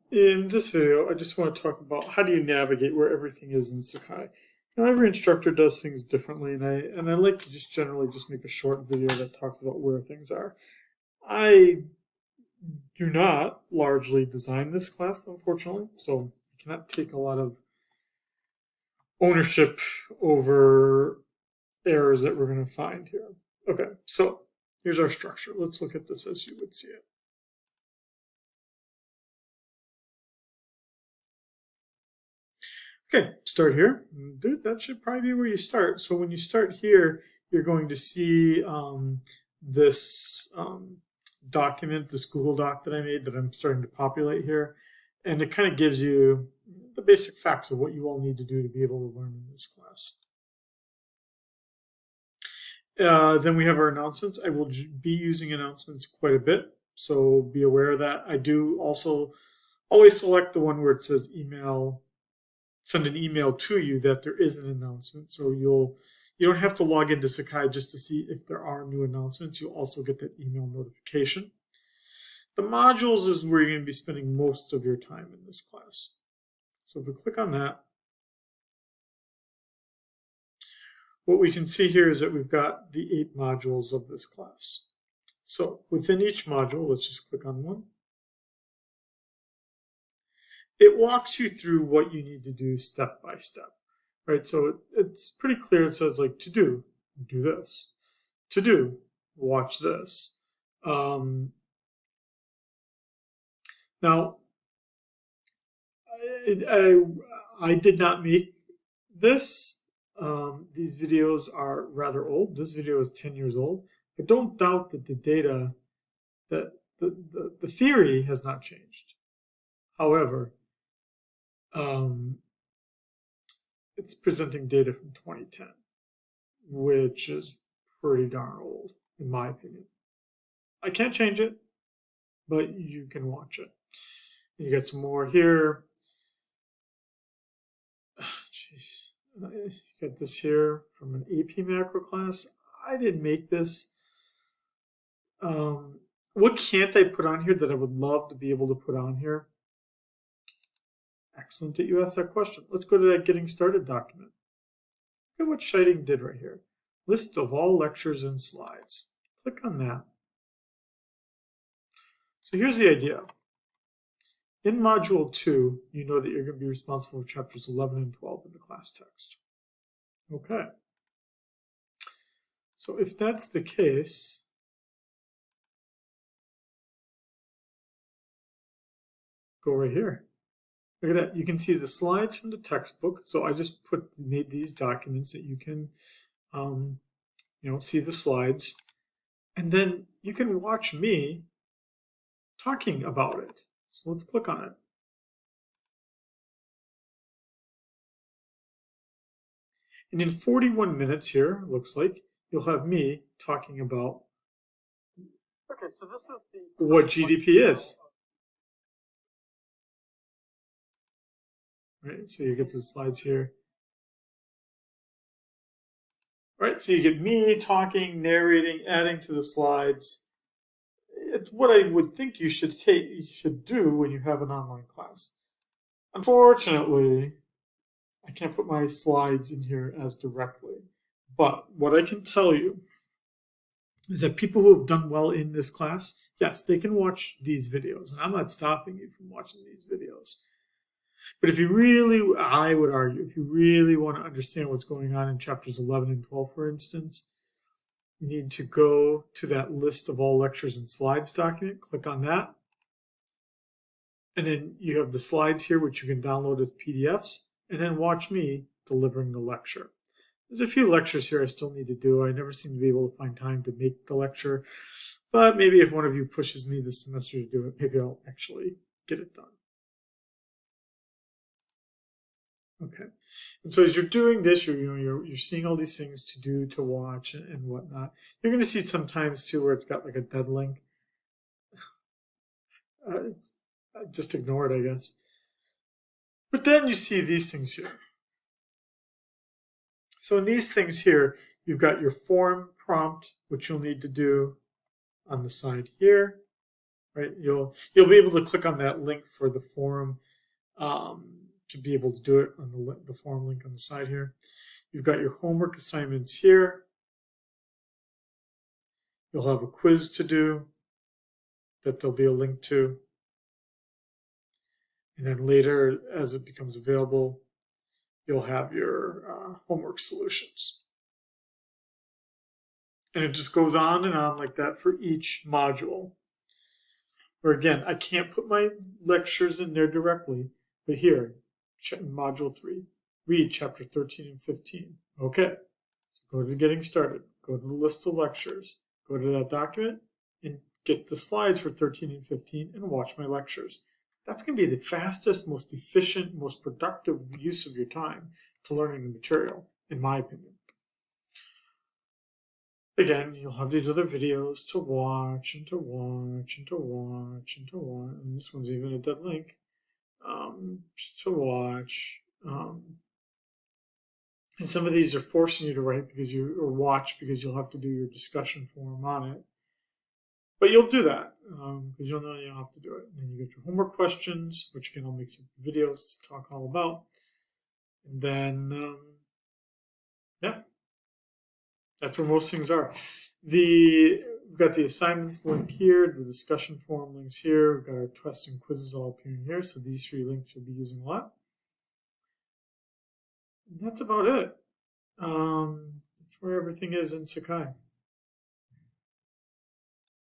In this video, I just want to talk about how do you navigate where everything is in Sakai. Now, every instructor does things differently, and I like to just generally just make a short video that talks about where things are. I do not largely design this class, unfortunately, so I cannot take a lot of ownership over errors that we're going to find here. Okay, so here's our structure. Let's look at this as you would see it. Okay, start here. Dude, that should probably be where you start. So when you start here, you're going to see this document, this Google Doc that I made that I'm starting to populate here. And it kind of gives you the basic facts of what you all need to do to be able to learn in this class. Then we have our announcements. I will be using announcements quite a bit, so be aware of that. I do also always select the one where it says email, send an email to you that there is an announcement. So you don't have to log into Sakai just to see if there are new announcements. You'll also get that email notification. The modules is where you're going to be spending most of your time in this class. So if we click on that, what we can see here is that we've got the 8 modules of this class. So within each module, let's just click on one. It walks you through what you need to do step by step, right? So it's pretty clear. It says like to do this. To do, watch this. Now, I did not make this. These videos are rather old. This video is 10 years old. I don't doubt that the data, that the theory has not changed. However, it's presenting data from 2010, which is pretty darn old, in my opinion. I can't change it, but you can watch it. You get some more here. Jeez. You got this here from an AP macro class. I didn't make this. What can't I put on here that I would love to be able to put on here? Excellent that you asked that question. Let's go to that getting started document. Look at what Scheiding did right here. List of all lectures and slides. Click on that. So here's the idea. In Module 2, you know that you're going to be responsible for chapters 11 and 12 in the class text. Okay. So if that's the case, go right here. Look at that. You can see the slides from the textbook. So I just made these documents that you can, see the slides. And then you can watch me talking about it. So let's click on it. And in 41 minutes here, looks like, you'll have me talking about so this is what GDP is. Right, so you get the slides here. Right, so you get me talking, narrating, adding to the slides. It's what I would think you should do when you have an online class. Unfortunately, I can't put my slides in here as directly. But what I can tell you is that people who have done well in this class, yes, they can watch these videos. And I'm not stopping you from watching these videos. But if you really, I would argue, if you really want to understand what's going on in chapters 11 and 12, for instance, you need to go to that list of all lectures and slides document, click on that. And then you have the slides here, which you can download as PDFs, and then watch me delivering the lecture. There's a few lectures here I still need to do. I never seem to be able to find time to make the lecture, but maybe if one of you pushes me this semester to do it, maybe I'll actually get it done. Okay, and so as you're doing this, you're seeing all these things to do, to watch, and whatnot. You're going to see sometimes too where it's got like a dead link. Just ignore it, I guess. But then you see these things here. So in these things here, you've got your form prompt, which you'll need to do on the side here, right? You'll be able to click on that link for the forum to be able to do it on the forum link on the side here. You've got your homework assignments here. You'll have a quiz to do that there'll be a link to. And then later, as it becomes available, you'll have your homework solutions. And it just goes on and on like that for each module. Where again, I can't put my lectures in there directly, but here, module 3, read chapter 13 and 15. Okay, so go to getting started. Go to the list of lectures. Go to that document and get the slides for 13 and 15 and watch my lectures. That's going to be the fastest, most efficient, most productive use of your time to learning the material, in my opinion. Again, you'll have these other videos to watch and to watch and to watch and to watch. And this one's even a dead link to watch. And some of these are forcing you to write or watch because you'll have to do your discussion forum on it. But you'll do that because you'll know you'll have to do it. And then you get your homework questions, which again, I'll make some videos to talk all about. And then, yeah, that's where most things are. We've got the assignments link here, the discussion forum links here. We've got our tests and quizzes all appearing here. So these 3 links you'll be using a lot. And that's about it. That's where everything is in Sakai.